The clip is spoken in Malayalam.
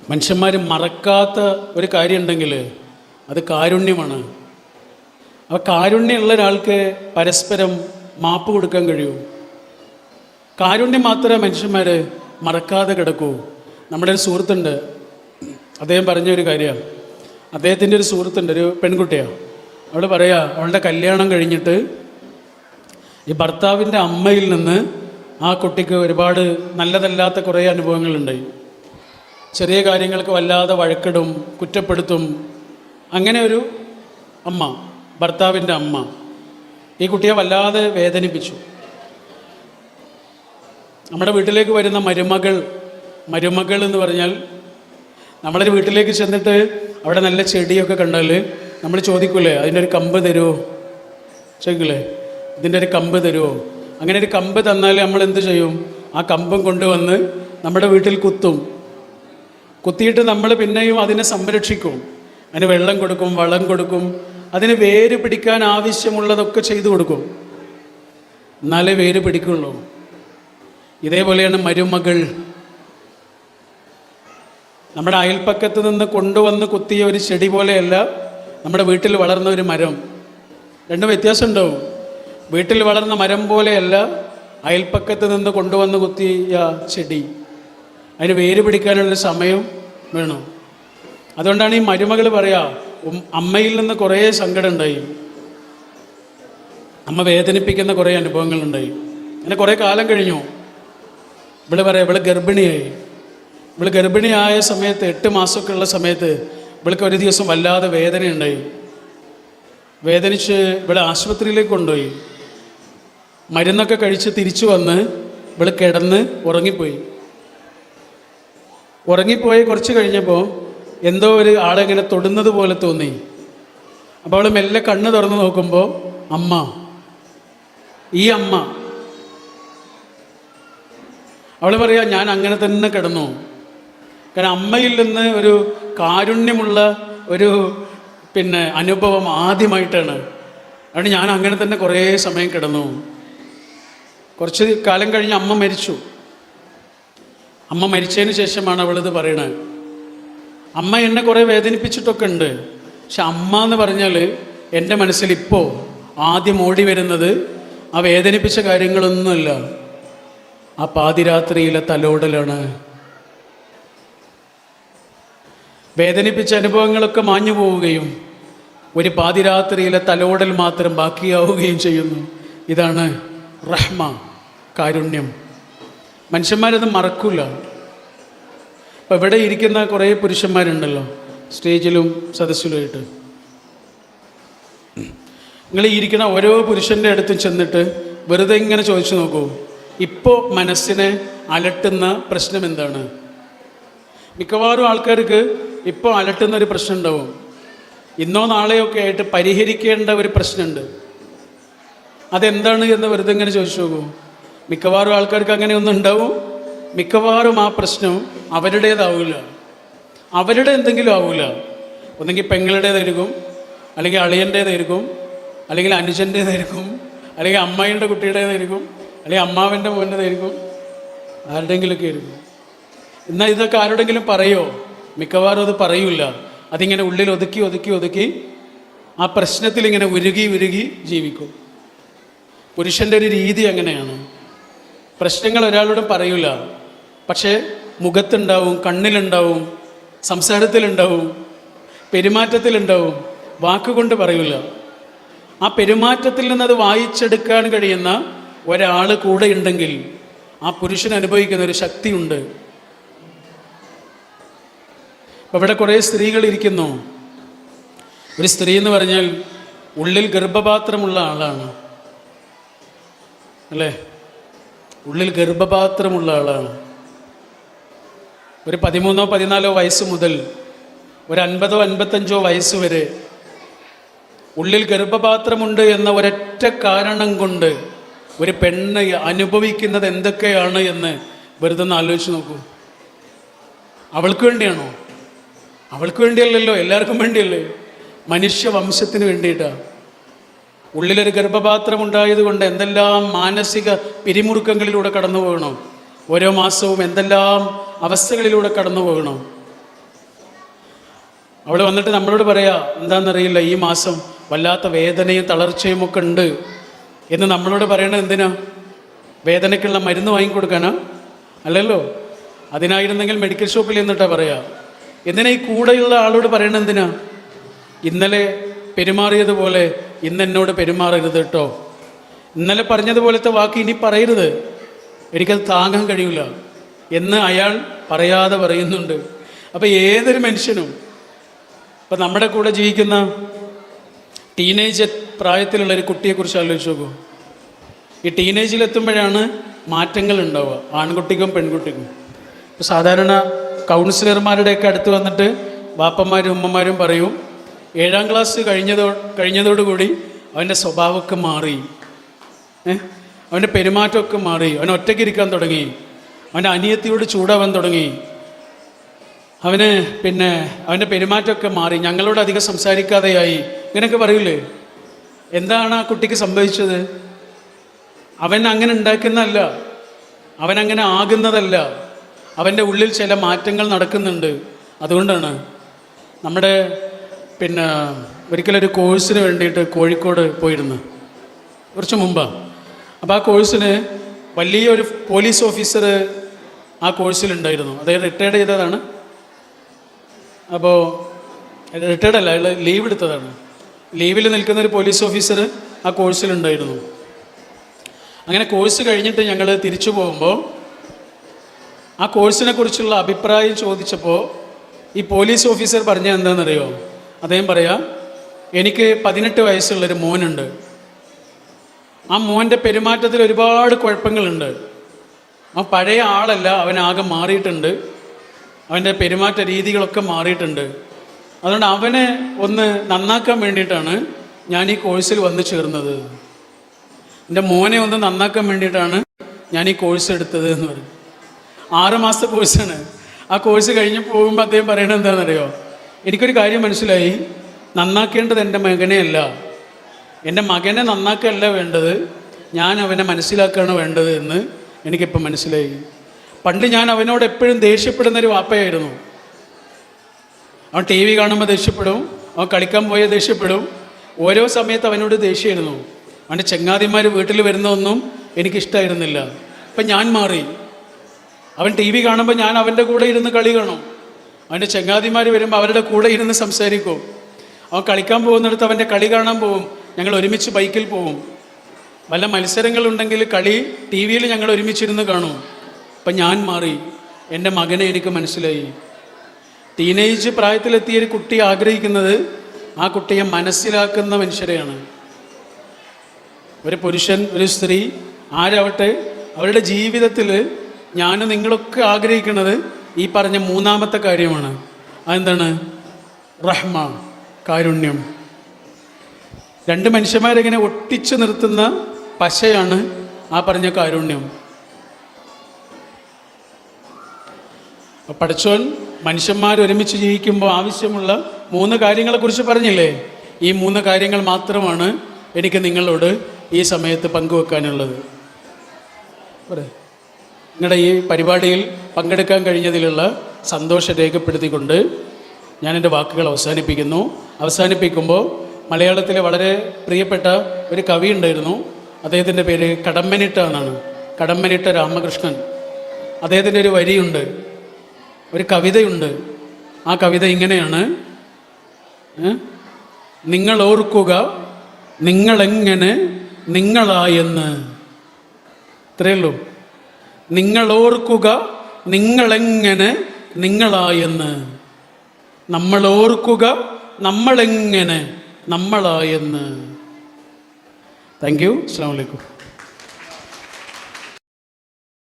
മനുഷ്യന്മാർ മറക്കാത്ത ഒരു കാര്യമുണ്ടെങ്കിൽ അത് കാരുണ്യമാണ്. ആ കാരുണ്യമുള്ള ഒരാൾക്ക് പരസ്പരം മാപ്പ് കൊടുക്കാൻ കഴിയൂ. കാരുണ്യം മാത്രമേ മനുഷ്യന്മാർ മറക്കാതെ കിടക്കൂ. നമ്മുടെ ഒരു സുഹൃത്തുണ്ട്, അദ്ദേഹം പറഞ്ഞൊരു കാര്യമാണ്. അദ്ദേഹത്തിൻ്റെ ഒരു സുഹൃത്തുണ്ട്, ഒരു പെൺകുട്ടിയാണ്. അവൾ പറയാ, അവളുടെ കല്യാണം കഴിഞ്ഞിട്ട് ഈ ഭർത്താവിൻ്റെ അമ്മയിൽ നിന്ന് ആ കുട്ടിക്ക് ഒരുപാട് നല്ലതല്ലാത്ത കുറേ അനുഭവങ്ങളുണ്ടായി. ചെറിയ കാര്യങ്ങൾക്ക് വല്ലാതെ വഴക്കിടും, കുറ്റപ്പെടുത്തും. അങ്ങനെ ഒരു അമ്മ, ഭർത്താവിൻ്റെ അമ്മ ഈ കുട്ടിയെ വല്ലാതെ വേദനിപ്പിച്ചു. നമ്മുടെ വീട്ടിലേക്ക് വരുന്ന മരുമകൾ എന്ന് പറഞ്ഞാൽ, നമ്മളൊരു വീട്ടിലേക്ക് ചെന്നിട്ട് അവിടെ നല്ല ചെടിയൊക്കെ കണ്ടാൽ നമ്മൾ ചോദിക്കൂലേ, അതിൻ്റെ ഒരു കമ്പ് തരുമോ ചോദിക്കൂലേ, ഇതിൻ്റെ ഒരു കമ്പ് തരുമോ? അങ്ങനെ ഒരു കമ്പ് തന്നാൽ നമ്മൾ എന്ത് ചെയ്യും? ആ കമ്പും കൊണ്ടുവന്ന് നമ്മുടെ വീട്ടിൽ കുത്തിയിട്ട് നമ്മൾ പിന്നെയും അതിനെ സംരക്ഷിക്കും. അതിന് വെള്ളം കൊടുക്കും, വളം കൊടുക്കും, അതിന് വേര് പിടിക്കാൻ ആവശ്യമുള്ളതൊക്കെ ചെയ്തു കൊടുക്കും. എന്നാലേ വേര് പിടിക്കുള്ളൂ. ഇതേപോലെയാണ് മരുമകൾ. നമ്മുടെ അയൽപ്പക്കത്ത് നിന്ന് കൊണ്ടുവന്ന് കുത്തിയ ഒരു ചെടി പോലെയല്ല നമ്മുടെ വീട്ടിൽ വളർന്ന ഒരു മരം. രണ്ടും വ്യത്യാസം ഉണ്ടാവും. വീട്ടിൽ വളർന്ന മരം പോലെയല്ല അയൽപ്പക്കത്ത് നിന്ന് കൊണ്ടുവന്ന് കുത്തിയ ചെടി. അതിന് വേര് പിടിക്കാനുള്ള സമയം വേണം. അതുകൊണ്ടാണ് ഈ മരുമകൾ പറയാ, അമ്മയിൽ നിന്ന് കുറേ സങ്കടം ഉണ്ടായി, അമ്മ വേദനിപ്പിക്കുന്ന കുറേ അനുഭവങ്ങളുണ്ടായി. അങ്ങനെ കുറേ കാലം കഴിഞ്ഞു. ഇവള് പറയാം, ഇവള് ഗർഭിണിയായ സമയത്ത് 8 മാസമൊക്കെ ഉള്ള സമയത്ത് ഇവൾക്ക് ഒരു ദിവസം വല്ലാതെ വേദനയുണ്ടായി. വേദനിച്ച് ഇവളെ ആശുപത്രിയിലേക്ക് കൊണ്ടുപോയി. മരുന്നൊക്കെ കഴിച്ച് തിരിച്ചു വന്ന് ഇവള് കിടന്ന് ഉറങ്ങിപ്പോയി കുറച്ച് കഴിഞ്ഞപ്പോൾ എന്തോ ഒരു ആളെങ്ങനെ തൊടുന്നത് പോലെ തോന്നി. അപ്പോൾ അവൾ മെല്ലെ കണ്ണ് തുറന്ന് നോക്കുമ്പോൾ ഈ അമ്മ. അവൾ പറയാ, ഞാൻ അങ്ങനെ തന്നെ കിടന്നു. കാരണം അമ്മയിൽ നിന്ന് ഒരു കാരുണ്യമുള്ള ഒരു അനുഭവം ആദ്യമായിട്ടാണ്. അതുകൊണ്ട് ഞാൻ അങ്ങനെ തന്നെ കുറേ സമയം കിടന്നു. കുറച്ച് കാലം കഴിഞ്ഞ് അമ്മ മരിച്ചു. അമ്മ മരിച്ചതിന് ശേഷമാണ് അവളിത് പറയണത്. അമ്മ എന്നെ കുറേ വേദനിപ്പിച്ചിട്ടൊക്കെ ഉണ്ട്. പക്ഷെ അമ്മ എന്ന് പറഞ്ഞാൽ എൻ്റെ മനസ്സിൽ ഇപ്പോൾ ആദ്യം ഓടി വരുന്നത് ആ വേദനിപ്പിച്ച കാര്യങ്ങളൊന്നുമല്ല, ആ പാതിരാത്രിയിലെ തലോടലാണ്. വേദനിപ്പിച്ച അനുഭവങ്ങളൊക്കെ മാഞ്ഞു പോവുകയും ഒരു പാതിരാത്രിയിലെ തലോടൽ മാത്രം ബാക്കിയാവുകയും ചെയ്യുന്നു. ഇതാണ് റഹ്മ, കാരുണ്യം. മനുഷ്യന്മാരത് മറക്കൂല. അപ്പം ഇവിടെ ഇരിക്കുന്ന കുറേ പുരുഷന്മാരുണ്ടല്ലോ, സ്റ്റേജിലും സദസ്സിലുമായിട്ട്. നിങ്ങൾ ഇരിക്കുന്ന ഓരോ പുരുഷൻ്റെ അടുത്തും ചെന്നിട്ട് വെറുതെ ഇങ്ങനെ ചോദിച്ചു നോക്കൂ, ഇപ്പോൾ മനസ്സിനെ അലട്ടുന്ന പ്രശ്നം എന്താണ്? മിക്കവാറും ആൾക്കാർക്ക് ഇപ്പോൾ അലട്ടുന്ന ഒരു പ്രശ്നം ഉണ്ടാവും. ഇന്നോ നാളെയൊക്കെ ആയിട്ട് പരിഹരിക്കേണ്ട ഒരു പ്രശ്നമുണ്ട്. അതെന്താണ് എന്ന് വെറുതെ ഇങ്ങനെ ചോദിച്ചു നോക്കൂ. മിക്കവാറും ആൾക്കാർക്ക് അങ്ങനെ ഒന്നും ഉണ്ടാവും. മിക്കവാറും ആ പ്രശ്നം അവരുടേതാവില്ല, അവരുടെ എന്തെങ്കിലും ആവില്ല. ഒന്നെങ്കിൽ പെങ്ങളുടേതായിരിക്കും, അല്ലെങ്കിൽ അളിയൻ്റേതായിരിക്കും, അല്ലെങ്കിൽ അനുജൻ്റേതായിരിക്കും, അല്ലെങ്കിൽ അമ്മായിൻ്റെ കുട്ടിയുടേതായിരിക്കും, അല്ലെങ്കിൽ അമ്മാവൻ്റെ മോൻ്റേതായിരിക്കും, ആരുടെയെങ്കിലുമൊക്കെ ആയിരിക്കും. എന്നാൽ ഇതൊക്കെ ആരുടെങ്കിലും പറയോ? മിക്കവാറും അത് പറയൂല. അതിങ്ങനെ ഉള്ളിൽ ഒതുക്കി ആ പ്രശ്നത്തിൽ ഇങ്ങനെ ഉരുകി ജീവിക്കും. പുരുഷൻ്റെ ഒരു രീതി അങ്ങനെയാണ്. പ്രശ്നങ്ങൾ ഒരാളോടും പറയൂല, പക്ഷേ മുഖത്തുണ്ടാവും, കണ്ണിലുണ്ടാവും, സംസാരത്തിലുണ്ടാവും, പെരുമാറ്റത്തിലുണ്ടാവും. വാക്കുകൊണ്ട് പറയൂല. ആ പെരുമാറ്റത്തിൽ നിന്നത് വായിച്ചെടുക്കാൻ കഴിയുന്ന ഒരാൾ കൂടെ ഉണ്ടെങ്കിൽ ആ പുരുഷൻ അനുഭവിക്കുന്ന ഒരു ശക്തിയുണ്ട്. അപ്പം ഇവിടെ കുറേ സ്ത്രീകൾ ഇരിക്കുന്നു. ഒരു സ്ത്രീ എന്ന് പറഞ്ഞാൽ ഉള്ളിൽ ഗർഭപാത്രമുള്ള ആളാണ്, അല്ലേ? ഉള്ളിൽ ഗർഭപാത്രമുള്ള ആളാണ്. ഒരു 13-14 വയസ്സ് മുതൽ ഒരു 50-55 വയസ്സ് വരെ ഉള്ളിൽ ഗർഭപാത്രമുണ്ട് എന്ന ഒരൊറ്റ കാരണം കൊണ്ട് ഒരു പെണ്ണ് അനുഭവിക്കുന്നത് എന്തൊക്കെയാണ് എന്ന് വെറുതെ ഒന്ന് ആലോചിച്ച് നോക്കൂ. അവൾക്ക് വേണ്ടിയാണോ? അവൾക്ക് വേണ്ടിയല്ലല്ലോ, എല്ലാവർക്കും വേണ്ടിയല്ലേ? മനുഷ്യവംശത്തിന് വേണ്ടിയിട്ടാണ്. ഉള്ളിലൊരു ഗർഭപാത്രം ഉണ്ടായതുകൊണ്ട് എന്തെല്ലാം മാനസിക പിരിമുറുക്കങ്ങളിലൂടെ കടന്നു പോകണം. ഓരോ മാസവും എന്തെല്ലാം അവസ്ഥകളിലൂടെ കടന്നു പോകണം. അവൾ വന്നിട്ട് നമ്മളോട് പറയാ, എന്താണെന്നറിയില്ല, ഈ മാസം വല്ലാത്ത വേദനയും തളർച്ചയും ഒക്കെ ഉണ്ട് എന്ന് നമ്മളോട് പറയണത് എന്തിനാ? വേദനയ്ക്കുള്ള മരുന്ന് വാങ്ങിക്കൊടുക്കാനാ? അല്ലല്ലോ. അതിനായിരുന്നെങ്കിൽ മെഡിക്കൽ ഷോപ്പിൽ എന്നിട്ടാ പറയാ. എന്തിനാ ഈ കൂടെയുള്ള ആളോട് പറയണത് എന്തിനാ? ഇന്നലെ പെരുമാറിയതുപോലെ ഇന്ന് എന്നോട് പെരുമാറരുത് കേട്ടോ, ഇന്നലെ പറഞ്ഞതുപോലത്തെ വാക്ക് ഇനി പറയരുത്, എനിക്കത് താങ്ങാൻ കഴിയില്ല എന്ന് അയാൾ പറയാതെ പറയുന്നുണ്ട്. അപ്പം ഏതൊരു മനുഷ്യനും, ഇപ്പം നമ്മുടെ കൂടെ ജീവിക്കുന്ന ടീനേജ് പ്രായത്തിലുള്ളൊരു കുട്ടിയെക്കുറിച്ച് ആലോചിച്ച് നോക്കൂ. ഈ ടീനേജിലെത്തുമ്പോഴാണ് മാറ്റങ്ങൾ ഉണ്ടാവുക, ആൺകുട്ടിക്കും പെൺകുട്ടിക്കും. ഇപ്പോൾ സാധാരണ കൗൺസിലർമാരുടെയൊക്കെ അടുത്ത് വന്നിട്ട് ബാപ്പന്മാരും ഉമ്മമാരും പറയും, 7ാം ക്ലാസ് കഴിഞ്ഞതോടുകൂടി അവൻ്റെ സ്വഭാവമൊക്കെ മാറി, അവൻ്റെ പെരുമാറ്റമൊക്കെ മാറി, അവൻ ഒറ്റയ്ക്ക് ഇരിക്കാൻ തുടങ്ങി, അവൻ്റെ അനിയത്തിയോട് ചൂടാവാൻ തുടങ്ങി, അവൻ്റെ പെരുമാറ്റമൊക്കെ മാറി, ഞങ്ങളോട് അധികം സംസാരിക്കാതെയായി, ഇങ്ങനെയൊക്കെ പറയൂലേ. എന്താണ് ആ കുട്ടിക്ക് സംഭവിച്ചത്? അവൻ അങ്ങനെ ഉണ്ടാക്കുന്നതല്ല, അവനങ്ങനെ ആകുന്നതല്ല, അവൻ്റെ ഉള്ളിൽ ചില മാറ്റങ്ങൾ നടക്കുന്നുണ്ട്. അതുകൊണ്ടാണ് നമ്മുടെ ഒരിക്കലൊരു കോഴ്സിന് വേണ്ടിയിട്ട് കോഴിക്കോട് പോയിരുന്നു, കുറച്ച് മുമ്പാണ്. അപ്പോൾ ആ കോഴ്സിന് വലിയൊരു പോലീസ് ഓഫീസർ ആ കോഴ്സിലുണ്ടായിരുന്നു. അതായത് റിട്ടയർഡ് ചെയ്തതാണ്. അപ്പോൾ റിട്ടയർഡ് അല്ല, അയാൾ ലീവ് എടുത്തതാണ്. ലീവിൽ നിൽക്കുന്ന ഒരു പോലീസ് ഓഫീസർ ആ കോഴ്സിലുണ്ടായിരുന്നു. അങ്ങനെ കോഴ്സ് കഴിഞ്ഞിട്ട് ഞങ്ങൾ തിരിച്ചു പോകുമ്പോൾ ആ കോഴ്സിനെ കുറിച്ചുള്ള അഭിപ്രായം ചോദിച്ചപ്പോൾ ഈ പോലീസ് ഓഫീസർ പറഞ്ഞത് എന്താണെന്നറിയോ? അദ്ദേഹം പറയാം, എനിക്ക് 18 വയസ്സുള്ളൊരു മോനുണ്ട്. ആ മോൻ്റെ പെരുമാറ്റത്തിൽ ഒരുപാട് കുഴപ്പങ്ങളുണ്ട്. അവൻ പഴയ ആളല്ല, അവനാകെ മാറിയിട്ടുണ്ട്, അവൻ്റെ പെരുമാറ്റ രീതികളൊക്കെ മാറിയിട്ടുണ്ട്. അതുകൊണ്ട് അവനെ ഒന്ന് നന്നാക്കാൻ വേണ്ടിയിട്ടാണ് ഞാൻ ഈ കോഴ്സിൽ വന്ന് ചേർന്നത്. എൻ്റെ മോനെ ഒന്ന് നന്നാക്കാൻ വേണ്ടിയിട്ടാണ് ഞാൻ ഈ കോഴ്സ് എടുത്തത് എന്ന് പറയും. 6 മാസത്തെ കോഴ്സാണ്. ആ കോഴ്സ് കഴിഞ്ഞ് പോകുമ്പോൾ അദ്ദേഹം പറയണത് എന്താണെന്നറിയോ? എനിക്കൊരു കാര്യം മനസ്സിലായി, നന്നാക്കേണ്ടത് എൻ്റെ മകനെയല്ല, എൻ്റെ മകനെ നന്നാക്കുകയല്ല വേണ്ടത്, ഞാൻ അവനെ മനസ്സിലാക്കുകയാണ് വേണ്ടത് എന്ന് എനിക്കിപ്പോൾ മനസ്സിലായി. പണ്ട് ഞാൻ അവനോട് എപ്പോഴും ദേഷ്യപ്പെടുന്നൊരു വാപ്പയായിരുന്നു. അവൻ TV കാണുമ്പോൾ ദേഷ്യപ്പെടും, അവൻ കളിക്കാൻ പോയ ദേഷ്യപ്പെടും, ഓരോ സമയത്ത് അവനോട് ദേഷ്യമായിരുന്നു. അവൻ്റെ ചങ്ങാതിമാർ വീട്ടിൽ വരുന്നതൊന്നും എനിക്കിഷ്ടമായിരുന്നില്ല. അപ്പം ഞാൻ മാറി. അവൻ TV കാണുമ്പോൾ ഞാൻ അവൻ്റെ കൂടെ ഇരുന്ന് കളി കാണും, അവൻ്റെ ചങ്ങാതിമാർ വരുമ്പോൾ അവരുടെ കൂടെ ഇരുന്ന് സംസാരിക്കും. അവൻ കളിക്കാൻ പോകുന്നിടത്ത് അവൻ്റെ കളി കാണാൻ പോകും, ഞങ്ങൾ ഒരുമിച്ച് ബൈക്കിൽ പോകും. വല്ല മത്സരങ്ങളുണ്ടെങ്കിൽ കളി TV-യിൽ ഞങ്ങൾ ഒരുമിച്ചിരുന്ന് കാണും. അപ്പം ഞാൻ മാറി, എൻ്റെ മകനെ എനിക്ക് മനസ്സിലായി. ടീനേജ് പ്രായത്തിലെത്തിയൊരു കുട്ടി ആഗ്രഹിക്കുന്നത് ആ കുട്ടിയെ മനസ്സിലാക്കുന്ന മനുഷ്യരെയാണ്. ഒരു പുരുഷൻ, ഒരു സ്ത്രീ, ആരാവട്ടെ, അവരുടെ ജീവിതത്തിൽ ഞാൻ നിങ്ങളൊക്കെ ആഗ്രഹിക്കുന്നത് ഈ പറഞ്ഞ 3ാമത്തെ കാര്യമാണ്. അതെന്താണ്? റഹ്മ, കാരുണ്യം. 2 മനുഷ്യന്മാരെങ്ങനെ ഒട്ടിച്ചു നിർത്തുന്ന പശയാണ് ആ പറഞ്ഞ കാരുണ്യം. പടച്ചോൻ മനുഷ്യന്മാർ ഒരുമിച്ച് ജീവിക്കുമ്പോൾ ആവശ്യമുള്ള 3 കാര്യങ്ങളെക്കുറിച്ച് പറഞ്ഞില്ലേ? ഈ 3 കാര്യങ്ങൾ മാത്രമാണ് എനിക്ക് നിങ്ങളോട് ഈ സമയത്ത് പങ്കുവെക്കാനുള്ളത്. നിങ്ങളുടെ ഈ പരിപാടിയിൽ പങ്കെടുക്കാൻ കഴിഞ്ഞതിലുള്ള സന്തോഷം രേഖപ്പെടുത്തിക്കൊണ്ട് ഞാൻ എൻ്റെ വാക്കുകൾ അവസാനിപ്പിക്കുമ്പോൾ മലയാളത്തിലെ വളരെ പ്രിയപ്പെട്ട ഒരു കവി ഉണ്ടായിരുന്നു. അദ്ദേഹത്തിൻ്റെ പേര് കടമ്മനിട്ട എന്നാണ്, കടമ്മനിട്ട രാമകൃഷ്ണൻ. അദ്ദേഹത്തിൻ്റെ ഒരു വരിയുണ്ട്, ഒരു കവിതയുണ്ട്. ആ കവിത ഇങ്ങനെയാണ്: നിങ്ങൾ ഓർക്കുക നിങ്ങളെങ്ങനെ നിങ്ങളായെന്ന്. ഇത്രയേ ഉള്ളൂ. നിങ്ങൾ ഓർക്കുക നിങ്ങളെങ്ങനെ നിങ്ങളായെന്ന്. നമ്മൾ ഓർക്കുക നമ്മളെങ്ങനെ നമ്മളായെന്ന്. Thank you. അസ്സലാമു അലൈക്കും.